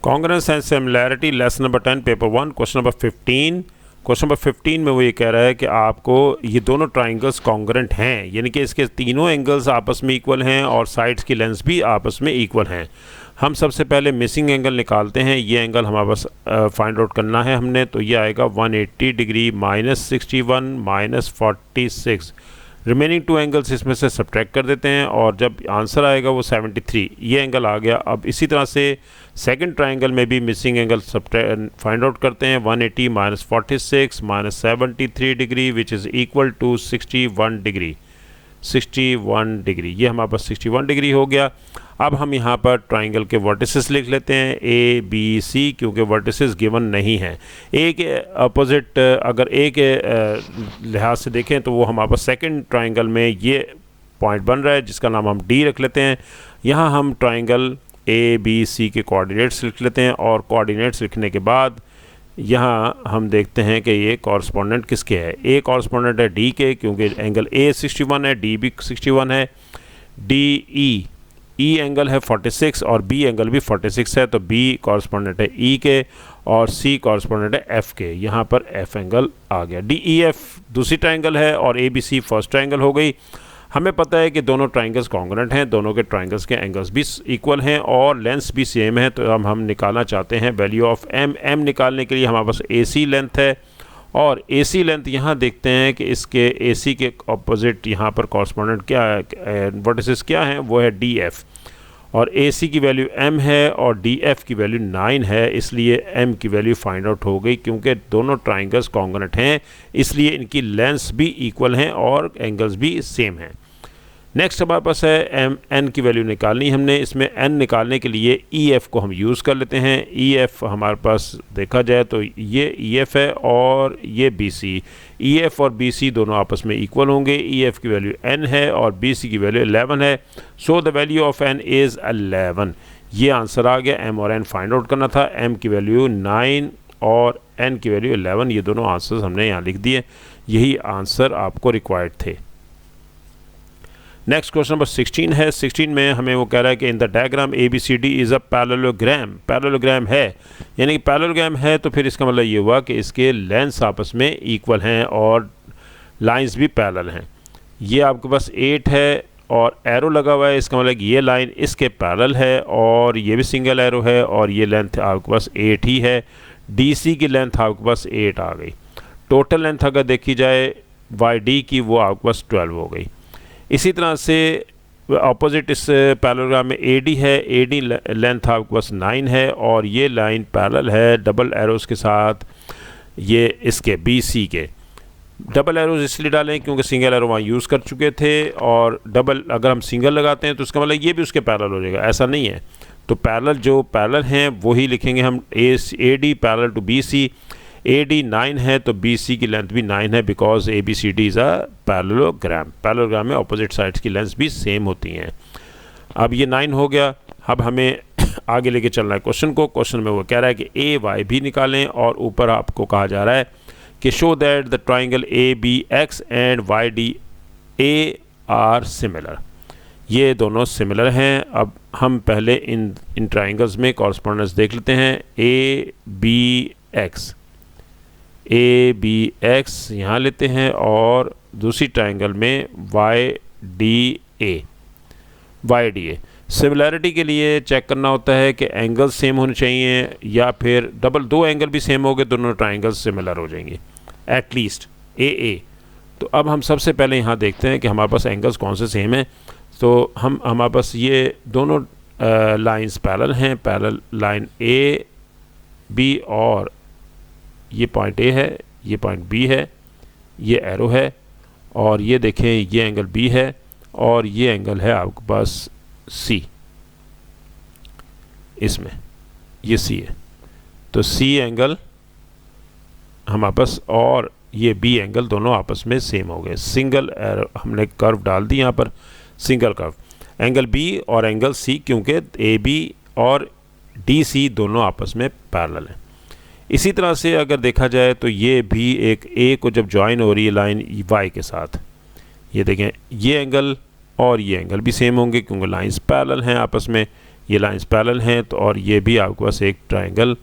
Congruence and similarity lesson number 10 paper 1 question number 15। Question number 15 में वो ये कह रहा है कि आपको ये दोनों ट्राइंगल्स कॉन्ग्रेंट हैं, यानी कि इसके तीनों एंगल्स आपस में इक्वल हैं और साइड्स की लेंथ्स भी आपस में इक्वल हैं। हम सबसे पहले मिसिंग एंगल निकालते हैं। ये एंगल हमारे पास फाइंड आउट करना है हमने, तो ये आएगा 180 डिग्री -61 -46। रिमेनिंग टू एंगल्स इसमें से सब्ट्रैक्ट कर देते हैं और जब आंसर आएगा वो 73, ये एंगल आ गया। अब इसी तरह से सेकंड ट्राइंगल में भी मिसिंग एंगल फाइंड आउट करते हैं। 180 -46 -73 degree which is equal to 61 degree. 61 degree, ये हमारे पास 61 डिग्री हो गया। अब हम यहाँ पर ट्राइंगल के वर्टिसेस लिख लेते हैं A B C, क्योंकि वर्टिसेस गिवन नहीं हैं। ए के अपोजिट अगर ए के लिहाज से देखें तो वो हमारे पास सेकंड ट्राइंगल में ये पॉइंट बन रहा है जिसका नाम हम D रख लेते हैं। यहाँ हम ट्राइंगल A B C के कोऑर्डिनेट्स लिख लेते हैं और कोऑर्डिनेट्स लिखने के बाद यहाँ हम देखते हैं कि ये कॉरस्पॉन्डेंट किसके है। ए कॉरस्पॉन्डेंट है डी के, क्योंकि एंगल ए 61 है, डी भी 61 है। डी ई एंगल है 46 और बी एंगल भी 46 है, तो बी कॉरस्पॉन्डेंट है ई के और सी कॉरस्पॉन्डेंट है एफ के। यहाँ पर एफ एंगल आ गया। डी ई एफ दूसरी ट्राइंगल है और A B C first triangle हो गई। हमें पता है कि दोनों ट्राइंगल्स कॉन्ग्रेंट हैं, दोनों के ट्राइंगल्स के एंगल्स भी इक्वल हैं और लेंथ्स भी सेम है। तो हम निकालना चाहते हैं वैल्यू ऑफ एम निकालने के लिए हमारे पास ए सी लेंथ है और ए सी लेंथ यहाँ देखते हैं कि इसके ए सी के अपोजिट यहाँ पर कॉरस्पॉन्डेंट क्या है, वर्टिसेस क्या हैं, वो है डी एफ। और ए सी की वैल्यू m है और डी एफ की वैल्यू 9 है, इसलिए m की वैल्यू फाइंड आउट हो गई। क्योंकि दोनों ट्राइंगल्स कॉन्ग्रेंट हैं इसलिए इनकी लेंथ्स भी इक्वल हैं और एंगल्स भी सेम हैं। नेक्स्ट हमारे पास है n की वैल्यू निकालनी हमने। इसमें n निकालने के लिए EF को हम यूज़ कर लेते हैं। EF हमारे पास देखा जाए तो ये EF है और ये BC। EF और BC दोनों आपस में इक्वल होंगे। EF की वैल्यू n है और BC की वैल्यू 11 है। So the value of n is 11। ये आंसर आ गया। m और n फाइंड आउट करना था। m की वैल्यू 9 और n की वैल्यू 11, ये दोनों आंसर्स हमने यहाँ लिख दिए। यही आंसर आपको रिक्वायर्ड थे। नेक्स्ट क्वेश्चन नंबर 16 है। 16 में हमें वो कह रहा है कि in the diagram ABCD is a parallelogram. Parallelogram है, यानी कि पैरेललोग्राम है तो फिर इसका मतलब ये हुआ कि इसके लेंथ्स आपस में इक्वल हैं और लाइंस भी पैरेलल हैं। ये आपके पास 8 है और एरो लगा हुआ है, इसका मतलब ये लाइन इसके पैरेलल है और ये भी सिंगल एरो है और ये लेंथ आपके पास 8 ही है। DC की लेंथ आपके पास 8 आ गई। टोटल लेंथ अगर देखी जाए YD की वो आपके पास 12 हो गई। इसी तरह से अपोजिट इस पैरेललोग्राम में AD है। AD लेंथ आपके पास 9 है और ये लाइन पैरेलल है डबल एरोज़ के साथ ये इसके BC के। डबल एरोज़ इसलिए डालें क्योंकि सिंगल एरो वहाँ यूज़ कर चुके थे और डबल अगर हम सिंगल लगाते हैं तो उसका मतलब ये भी उसके पैरेलल हो जाएगा, ऐसा नहीं है। तो पैरेलल जो पैरेलल हैं वही लिखेंगे हम। AD parallel to BC। AD 9 है तो BC की लेंथ भी 9 है because ABCD is a parallelogram. Parallelogram में अपोजिट साइड्स की लेंथ्स भी सेम होती हैं। अब ये 9 हो गया। अब हमें आगे लेके चलना है क्वेश्चन को। क्वेश्चन में वो कह रहा है कि AY भी निकालें और ऊपर आपको कहा जा रहा है कि show that the triangle ABX and YDA are similar. ये दोनों सिमिलर हैं। अब हम पहले इन ट्राइंगल्स में कॉरस्पॉन्डेंस देख लेते हैं। ABX यहाँ लेते हैं और दूसरी ट्राइंगल में YDA। सिमिलैरिटी के लिए चेक करना होता है कि एंगल सेम होने चाहिए या फिर दो एंगल भी सेम हो गए, दोनों ट्राइंगल्स सिमिलर हो जाएंगे एटलीस्ट AA। तो अब हम सबसे पहले यहाँ देखते हैं कि हमारे पास एंगल्स कौन से सेम हैं। तो हमारे पास ये दोनों लाइंस पैरेलल हैं। पैरेलल लाइन AB और ये पॉइंट A है, ये पॉइंट B है, ये एरो है और ये देखें ये एंगल B है और ये एंगल है आपके पास C। इसमें ये C है तो C एंगल हमारे पास और ये B एंगल दोनों आपस में सेम हो गए। सिंगल एरो हमने कर्व डाल दी यहाँ पर, सिंगल कर्व। एंगल B और एंगल C क्योंकि AB और DC दोनों आपस में पैरेलल हैं। इसी तरह से अगर देखा जाए तो ये भी एक A को जब ज्वाइन हो रही है लाइन Y के साथ, ये देखें ये एंगल और ये एंगल भी सेम होंगे क्योंकि लाइंस पैरेलल हैं आपस में। ये लाइंस पैरेलल हैं, तो और ये भी आपके पास एक ट्राइंगल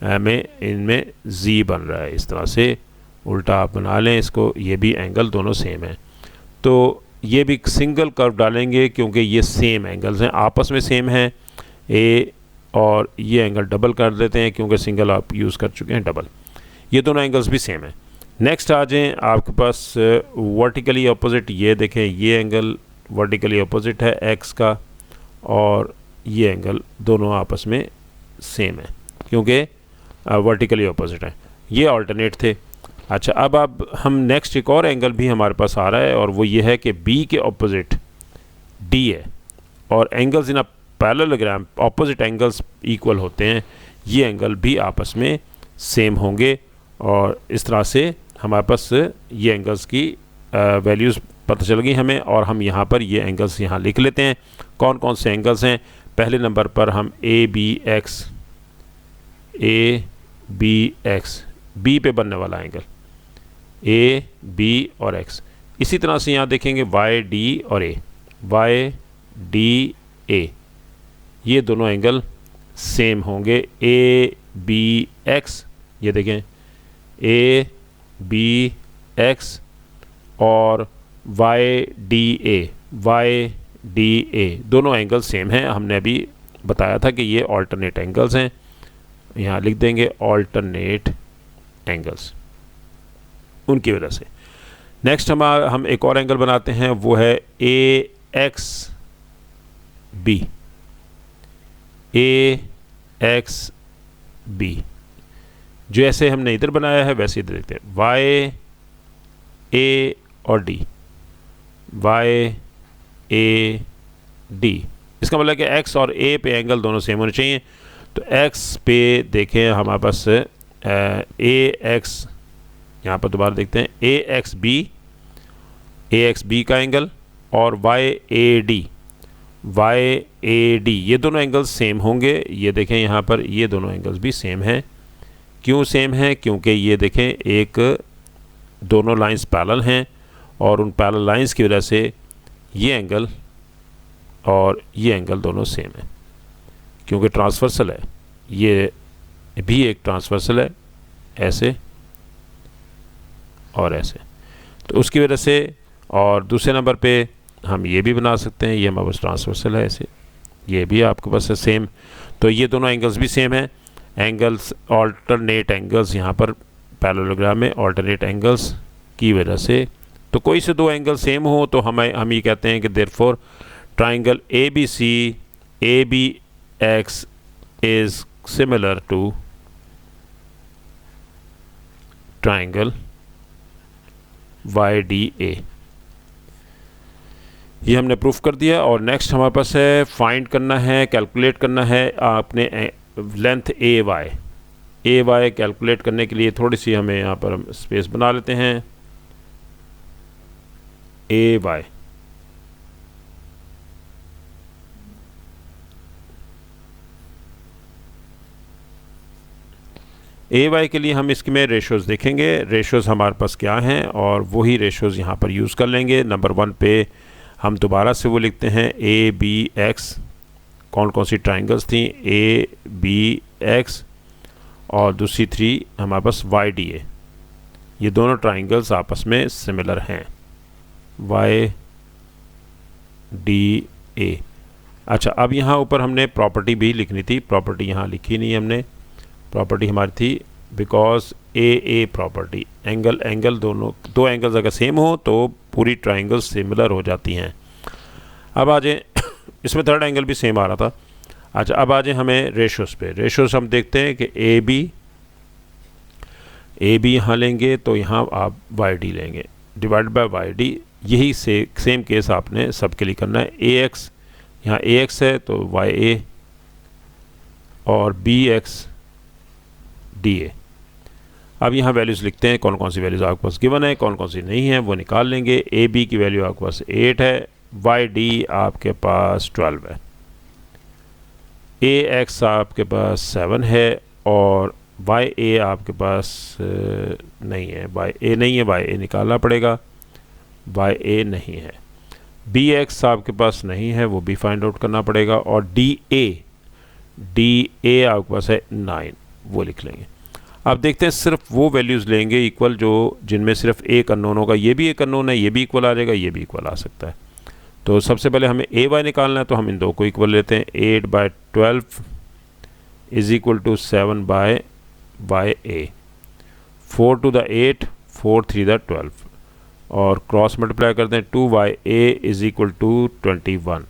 में इनमें जी बन रहा है। इस तरह से उल्टा आप बना लें इसको, ये भी एंगल दोनों सेम है। तो ये भी सिंगल कर्व डालेंगे क्योंकि ये सेम एंगल्स हैं, आपस में सेम हैं ए, और ये एंगल डबल कर देते हैं क्योंकि सिंगल आप यूज़ कर चुके हैं डबल, ये दोनों एंगल्स भी सेम हैं। नेक्स्ट आ जाएँ आपके पास वर्टिकली अपोजिट, ये देखें ये एंगल वर्टिकली अपोजिट है एक्स का, और ये एंगल दोनों आपस में सेम है क्योंकि वर्टिकली अपोजिट है, ये अल्टरनेट थे। अच्छा, अब हम नेक्स्ट एक और एंगल भी हमारे पास आ रहा है, और वो ये है कि बी के अपोजिट डी है, और angles in a parallelogram opposite angles equal होते हैं, ये एंगल भी आपस में सेम होंगे, और इस तरह से हमारे पास ये एंगल्स की वैल्यूज़ पता चल गई हमें। और हम यहाँ पर ये एंगल्स यहाँ लिख लेते हैं, कौन कौन से एंगल्स हैं। पहले नंबर पर हम ए बी एक्स, बी पे बनने वाला एंगल ए बी और एक्स। इसी तरह से यहाँ देखेंगे वाई डी और ए, वाई डी ए, ये दोनों एंगल सेम होंगे। ए बी एक्स, ये देखें ए बी एक्स, और वाई डी ए, दोनों एंगल सेम हैं। हमने अभी बताया था कि ये ऑल्टरनेट एंगल्स हैं, यहाँ लिख देंगे ऑल्टरनेट एंगल्स, उनकी वजह से। नेक्स्ट हम एक और एंगल बनाते हैं, वो है ए एक्स बी, जो ऐसे हमने इधर बनाया है वैसे इधर देखते हैं, वाई ए और डी, वाई ए डी। इसका मतलब कि एक्स और ए पे एंगल दोनों सेम होने चाहिए। तो एक्स पे देखें हमारे पास ए एक्स, यहाँ पर दोबारा देखते हैं ए एक्स बी का एंगल, और वाई ए डी, ये दोनों एंगल्स सेम होंगे। ये देखें यहाँ पर ये दोनों एंगल्स भी सेम हैं। क्यों सेम हैं? क्योंकि ये देखें एक दोनों लाइंस पैरेलल हैं, और उन पैरेलल लाइंस की वजह से ये एंगल और ये एंगल दोनों सेम है, क्योंकि ट्रांसवर्सल है, ये भी एक ट्रांसवर्सल है, ऐसे और ऐसे, तो उसकी वजह से। और दूसरे नंबर पे हम ये भी बना सकते हैं, ये हमारे पास ट्रांसवर्सल है ऐसे, ये भी आपके पास है सेम। तो ये दोनों एंगल्स भी सेम हैं। एंगल्स ऑल्टरनेट एंगल्स, यहाँ पर पैरेललोग्राम में ऑल्टरनेट एंगल्स की वजह से, तो कोई से दो एंगल सेम हो तो हम ये कहते हैं कि therefore triangle A B X is similar to triangle Y D A. ये हमने प्रूफ कर दिया। और नेक्स्ट हमारे पास है फाइंड करना है, कैलकुलेट करना है आपने लेंथ ए वाई कैलकुलेट करने के लिए थोड़ी सी हमें यहाँ पर हम स्पेस बना लेते हैं। ए वाई के लिए हम इसके में रेशोज़ देखेंगे। रेशोज़ हमारे पास क्या हैं, और वही रेशोज़ यहाँ पर यूज़ कर लेंगे। नंबर 1 पे हम दोबारा से वो लिखते हैं ए बी एक्स, कौन कौन सी ट्राइंगल्स थी, ए बी एक्स, और दूसरी 3 हमारे पास वाई डी ए। ये दोनों ट्राइंगल्स आपस में सिमिलर हैं, वाई डी ए। अच्छा, अब यहाँ ऊपर हमने प्रॉपर्टी भी लिखनी थी, प्रॉपर्टी यहाँ लिखी नहीं हमने। प्रॉपर्टी हमारी थी बिकॉज ए प्रॉपर्टी, एंगल दोनों दो एंगल्स अगर सेम हो तो पूरी ट्राइंगल सिमिलर हो जाती हैं। अब आ जाए, इसमें थर्ड एंगल भी सेम आ रहा था। अच्छा, अब आ जाए हमें रेशोज़ पे। रेशोज़ हम देखते हैं कि ए बी यहाँ लेंगे तो यहाँ आप वाई डी लेंगे, डिवाइड बाय वाई डी। यही सेम केस आपने सबके लिए करना है। ए एक्स, यहाँ ए एक्स है तो वाई ए, और बी एक्स डी ए। अब यहाँ वैल्यूज़ लिखते हैं, कौन कौन सी वैल्यूज़ आपके पास गिवन है, कौन कौन सी नहीं है, वो निकाल लेंगे। ए बी की वैल्यू आपके पास 8 है, वाई डी आपके पास 12 है, ए एक्स आपके पास 7 है, और वाई ए आपके पास नहीं है, वाई ए नहीं है, वाई ए निकालना पड़ेगा, वाई ए नहीं है। बी एक्स आपके पास नहीं है, वो भी फाइंड आउट करना पड़ेगा। और डी ए डी ए आपके पास है 9, वो लिख लेंगे। अब देखते हैं सिर्फ वो वैल्यूज़ लेंगे इक्वल जो जिनमें सिर्फ एक अननोन होगा। ये भी एक अननोन है, ये भी इक्वल आ जाएगा, ये भी इक्वल आ सकता है। तो सबसे पहले हमें ए वाई निकालना है, तो हम इन दो को इक्वल लेते हैं। 8/12 इज इक्वल टू 7/वाई ए। 4 to the 8, 4 3 the 12 और क्रॉस मल्टीप्लाई करते हैं। 2/a is equal to 21,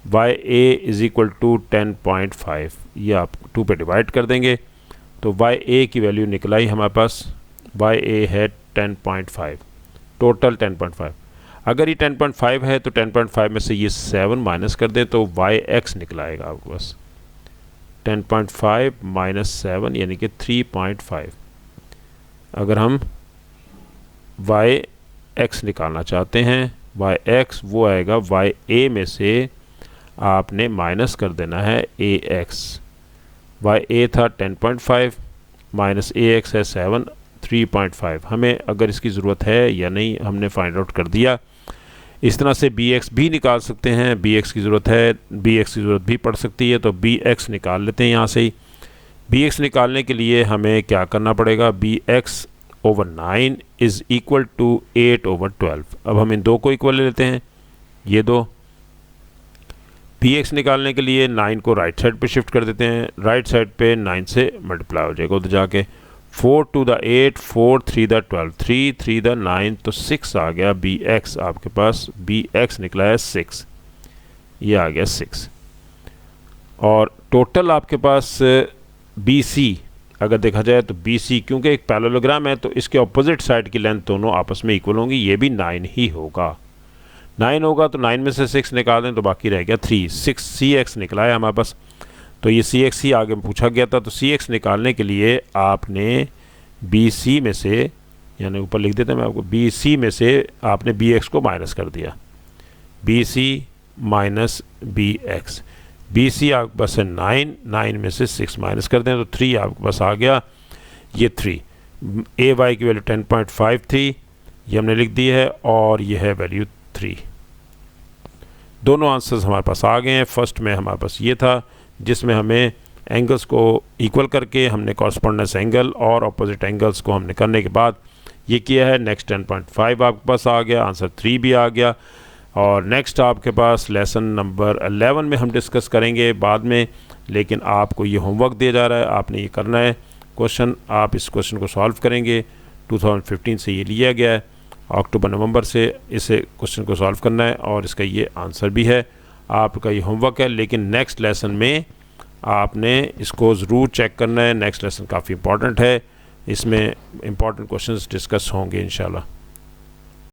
Y A is equal to 10.5। ये आप 2 पे डिवाइड कर देंगे तो वाई ए की वैल्यू निकल आई हमारे पास। वाई ए है 10.5, टोटल 10.5। अगर ये 10.5 है तो 10.5 में से ये 7 माइनस कर दें तो वाई एक्स निकल आएगा आपके पास। 10.5 माइनस 7 यानी कि 3.5। अगर हम वाई एक्स निकालना चाहते हैं, वाई एक्स वो आएगा वाई ए में से आपने माइनस कर देना है ए एक्स। वाई ए था 10.5 माइनस ए एक्स है 7, 3.5। हमें अगर इसकी ज़रूरत है या नहीं हमने फाइंड आउट कर दिया। इस तरह से बी एक्स भी निकाल सकते हैं, बी एक्स की ज़रूरत है, बी एक्स की ज़रूरत भी पड़ सकती है, तो बी एक्स निकाल लेते हैं यहाँ से ही। बी एक्स निकालने के लिए हमें क्या करना पड़ेगा, B X over 9 is equal to 8/12। अब हम इन दो को इक्वल ले लेते हैं, ये दो। बी एक्स निकालने के लिए 9 को राइट साइड पे शिफ्ट कर देते हैं, राइट साइड पे 9 से मल्टीप्लाई हो जाएगा उधर जाके। 4 to the 8, 4 3 the 12, 3 3 the 9 तो 6 आ गया बी एक्स आपके पास। बी एक्स निकला है 6, ये आ गया 6। और टोटल आपके पास बी सी अगर देखा जाए तो बी सी क्योंकि एक पैरेललोग्राम है तो इसके ऑपोजिट साइड की लेंथ दोनों आपस में इक्वल होंगी। ये भी 9 ही होगा, 9 होगा तो 9 में से 6 निकाल दें तो बाकी रह गया 3। 6 सी एक्स निकला है हमारे पास। तो ये सी एक्स ही आगे पूछा गया था, तो सी एक्स निकालने के लिए आपने बी सी में से, यानी ऊपर लिख देते हैं मैं आपको, बी सी में से आपने बी एक्स को माइनस कर दिया। B C minus B X, B C आपके पास है 9, 9 में से 6 माइनस कर दें तो 3 आपके पास आ गया, ये 3। ए वाई की वैल्यू 10.5 थी, ये हमने लिख दी है, और ये है वैल्यू 3। दोनों आंसर्स हमारे पास आ गए हैं। फर्स्ट में हमारे पास ये था जिसमें हमें एंगल्स को इक्वल करके हमने कॉरस्पॉन्डेंस एंगल और अपोजिट एंगल्स को हमने करने के बाद ये किया है। नेक्स्ट 10.5 आपके पास आ गया, आंसर 3 भी आ गया। और नेक्स्ट आपके पास लेसन नंबर 11 में हम डिस्कस करेंगे बाद में, लेकिन आपको ये होमवर्क दिया जा रहा है, आपने ये करना है क्वेश्चन। आप इस क्वेश्चन को सॉल्व करेंगे, 2015 से ये लिया गया है, अक्टूबर नवंबर से इसे क्वेश्चन को सॉल्व करना है और इसका ये आंसर भी है। आपका ये होमवर्क है, लेकिन नेक्स्ट लेसन में आपने इसको ज़रूर चेक करना है। नेक्स्ट लेसन काफ़ी इंपॉर्टेंट है, इसमें इंपॉर्टेंट क्वेश्चंस डिस्कस होंगे इंशाल्लाह।